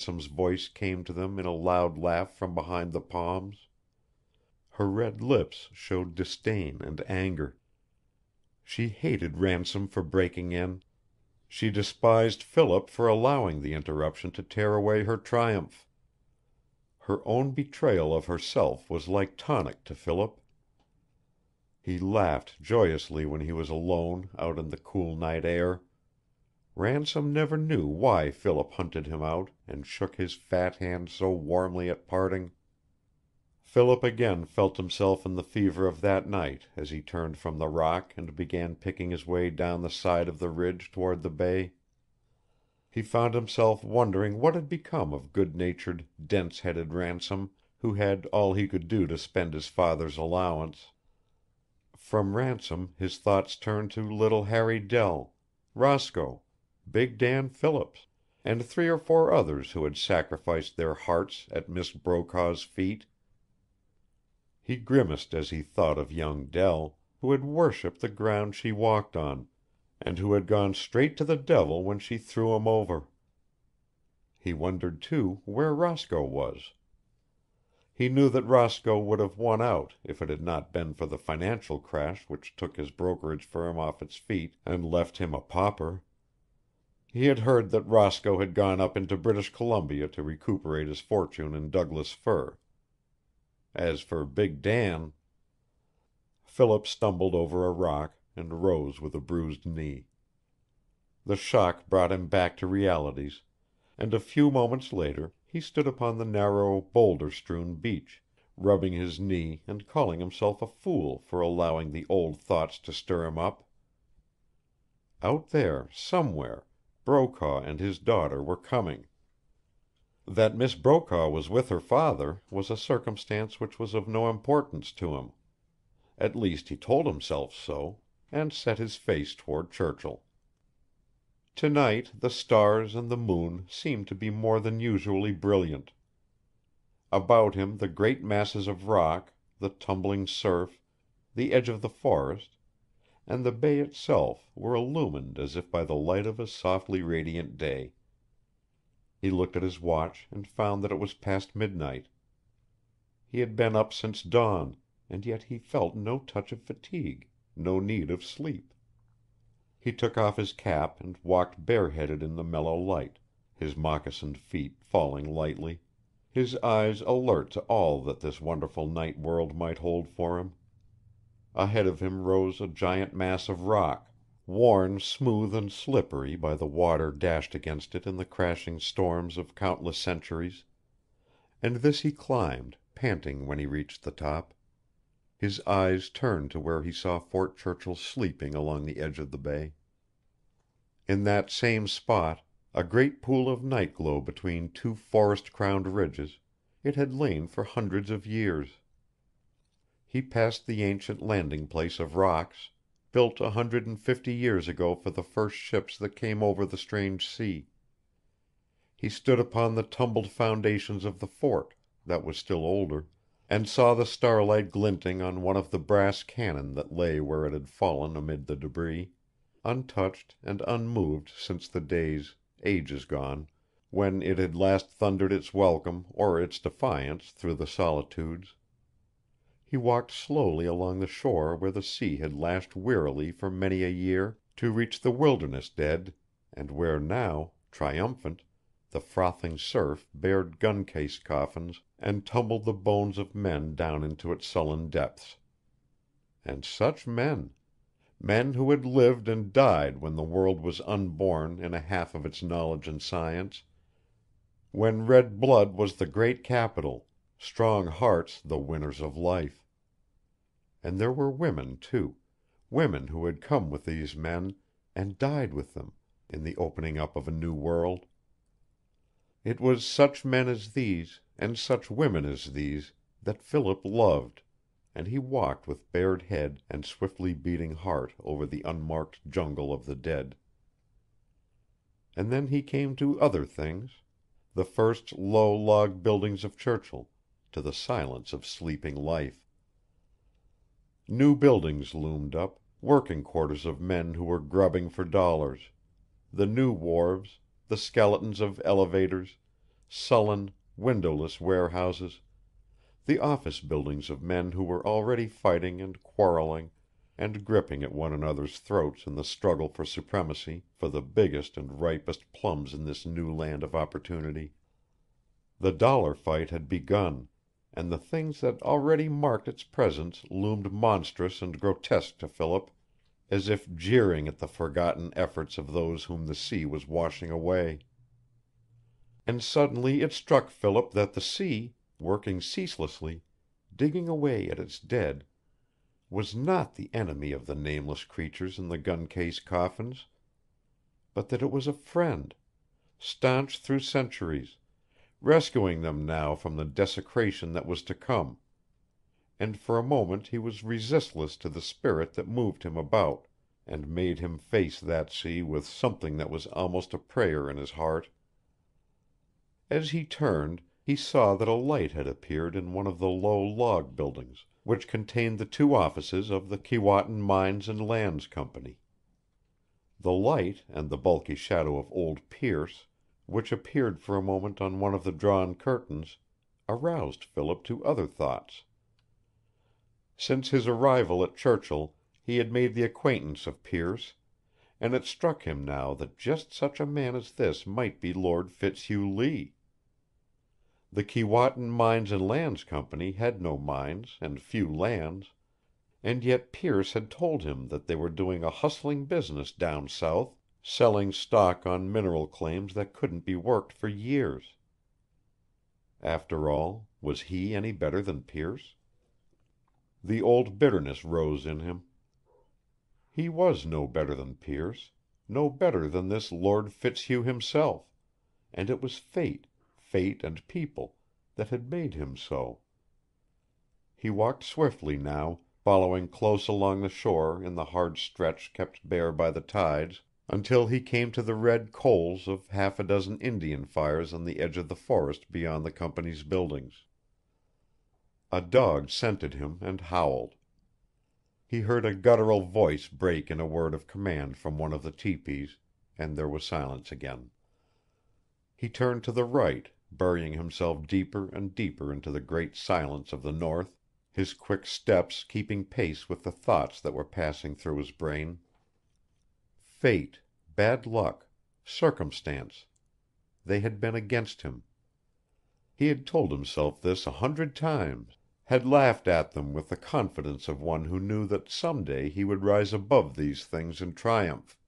Ransom's voice came to them in a loud laugh from behind the palms. Her red lips showed disdain and anger. She hated Ransom for breaking in. She despised Philip for allowing the interruption to tear away her triumph. Her own betrayal of herself was like tonic to Philip. He laughed joyously when he was alone out in the cool night air. Ransom never knew why Philip hunted him out and shook his fat hand so warmly at parting. Philip again felt himself in the fever of that night as he turned from the rock and began picking his way down the side of the ridge toward the bay. He found himself wondering what had become of good-natured, dense-headed Ransom, who had all he could do to spend his father's allowance. From Ransom his thoughts turned to little Harry Dell, Roscoe, Big Dan Phillips, and 3 or 4 others who had sacrificed their hearts at Miss Brokaw's feet. He grimaced as he thought of young Dell, who had worshipped the ground she walked on, and who had gone straight to the devil when she threw him over. He wondered, too, where Roscoe was. He knew that Roscoe would have won out if it had not been for the financial crash which took his brokerage firm off its feet and left him a pauper. He had heard that Roscoe had gone up into British Columbia to recuperate his fortune in Douglas fir. As for Big Dan... Philip stumbled over a rock and rose with a bruised knee. The shock brought him back to realities, and a few moments later he stood upon the narrow, boulder-strewn beach, rubbing his knee and calling himself a fool for allowing the old thoughts to stir him up. Out there, somewhere, Brokaw and his daughter were coming. That Miss Brokaw was with her father was a circumstance which was of no importance to him. At least he told himself so, and set his face toward Churchill. Tonight the stars and the moon seemed to be more than usually brilliant. About him the great masses of rock, the tumbling surf, the edge of the forest, and the bay itself were illumined as if by the light of a softly radiant day. He looked at his watch and found that it was past midnight. He had been up since dawn, and yet he felt no touch of fatigue, no need of sleep. He took off his cap and walked bareheaded in the mellow light, his moccasined feet falling lightly, his eyes alert to all that this wonderful night world might hold for him. Ahead of him rose a giant mass of rock, worn smooth and slippery by the water dashed against it in the crashing storms of countless centuries, and this he climbed, panting when he reached the top. His eyes turned to where he saw Fort Churchill sleeping along the edge of the bay. In that same spot, a great pool of night glow between 2 forest-crowned ridges, it had lain for hundreds of years. He passed the ancient landing place of rocks, built 150 years ago for the first ships that came over the strange sea. He stood upon the tumbled foundations of the fort, that was still older, and saw the starlight glinting on one of the brass cannon that lay where it had fallen amid the debris, untouched and unmoved since the days, ages gone, when it had last thundered its welcome or its defiance through the solitudes. He walked slowly along the shore where the sea had lashed wearily for many a year to reach the wilderness dead, and where now, triumphant, the frothing surf bared gun-case coffins and tumbled the bones of men down into its sullen depths. And such men! Men who had lived and died when the world was unborn in a half of its knowledge and science, when red blood was the great capital, strong hearts the winners of life. And there were women, too, women who had come with these men and died with them, in the opening up of a new world. It was such men as these, and such women as these, that Philip loved, and he walked with bared head and swiftly beating heart over the unmarked jungle of the dead. And then he came to other things, the first low log buildings of Churchill, to the silence of sleeping life. New buildings loomed up, working quarters of men who were grubbing for dollars, the new wharves, the skeletons of elevators, sullen, windowless warehouses, the office buildings of men who were already fighting and quarreling and gripping at one another's throats in the struggle for supremacy, for the biggest and ripest plums in this new land of opportunity. The dollar fight had begun, and the things that already marked its presence loomed monstrous and grotesque to Philip, as if jeering at the forgotten efforts of those whom the sea was washing away. And suddenly it struck Philip that the sea, working ceaselessly, digging away at its dead, was not the enemy of the nameless creatures in the gun-case coffins, but that it was a friend, staunch through centuries, rescuing them now from the desecration that was to come, and for a moment he was resistless to the spirit that moved him about and made him face that sea with something that was almost a prayer in his heart. As he turned, he saw that a light had appeared in one of the low log buildings which contained the two offices of the Keewatin Mines and Lands Company. The light and the bulky shadow of old Pearce, which appeared for a moment on one of the drawn curtains, aroused Philip to other thoughts. Since his arrival at Churchill he had made the acquaintance of Pearce, and it struck him now that just such a man as this might be Lord Fitzhugh Lee. The Keewatin Mines and Lands Company had no mines and few lands, and yet Pearce had told him that they were doing a hustling business down south, selling stock on mineral claims that couldn't be worked for years. After all, was he any better than Pearce? The old bitterness rose in him. He was no better than Pearce, no better than this Lord Fitzhugh himself, and it was fate and people, that had made him so. He walked swiftly now, following close along the shore in the hard stretch kept bare by the tides, until he came to the red coals of half a dozen Indian fires on the edge of the forest beyond the company's buildings. A dog scented him and howled. He heard a guttural voice break in a word of command from one of the teepees, and there was silence again. He turned to the right, burying himself deeper and deeper into the great silence of the north, his quick steps keeping pace with the thoughts that were passing through his brain. Fate, bad luck, circumstance, they had been against him. He had told himself this 100 times, had laughed at them with the confidence of one who knew that some day he would rise above these things in triumph.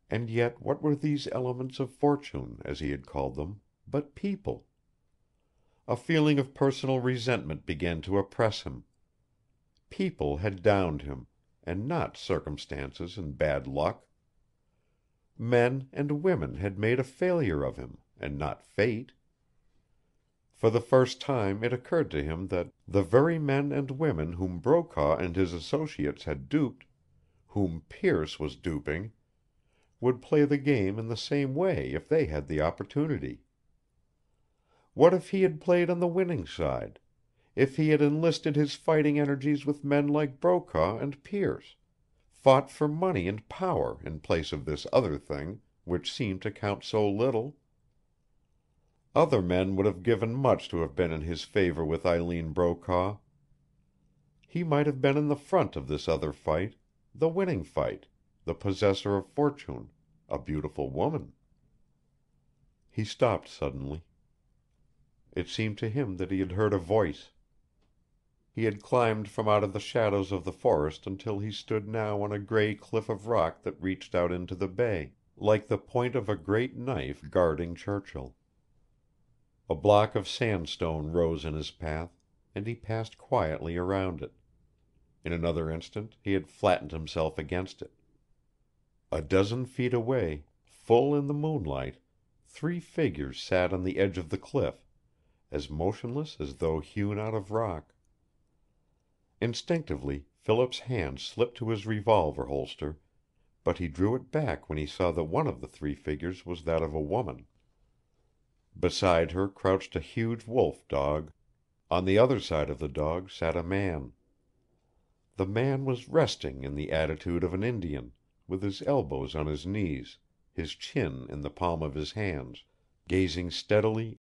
And yet what were these elements of fortune, as he had called them, but people? A feeling of personal resentment began to oppress him. People had downed him, and not circumstances and bad luck. Men and women had made a failure of him, and not fate. For the first time it occurred to him that the very men and women whom Brokaw and his associates had duped, whom Pearce was duping, would play the game in the same way if they had the opportunity. What if he had played on the winning side, if he had enlisted his fighting energies with men like Brokaw and Pearce, fought for money and power in place of this other thing, which seemed to count so little? Other men would have given much to have been in his favor with Eileen Brokaw. He might have been in the front of this other fight, the winning fight, the possessor of fortune, a beautiful woman. He stopped suddenly. It seemed to him that he had heard a voice. He had climbed from out of the shadows of the forest until he stood now on a gray cliff of rock that reached out into the bay, like the point of a great knife guarding Churchill. A block of sandstone rose in his path, and he passed quietly around it. In another instant he had flattened himself against it. A dozen feet away, full in the moonlight, 3 figures sat on the edge of the cliff, as motionless as though hewn out of rock. Instinctively Philip's hand slipped to his revolver holster, but he drew it back when he saw that one of the 3 figures was that of a woman. Beside her crouched a huge wolf dog. On the other side of the dog sat a man. The man was resting in the attitude of an Indian, with his elbows on his knees, his chin in the palm of his hands, gazing steadily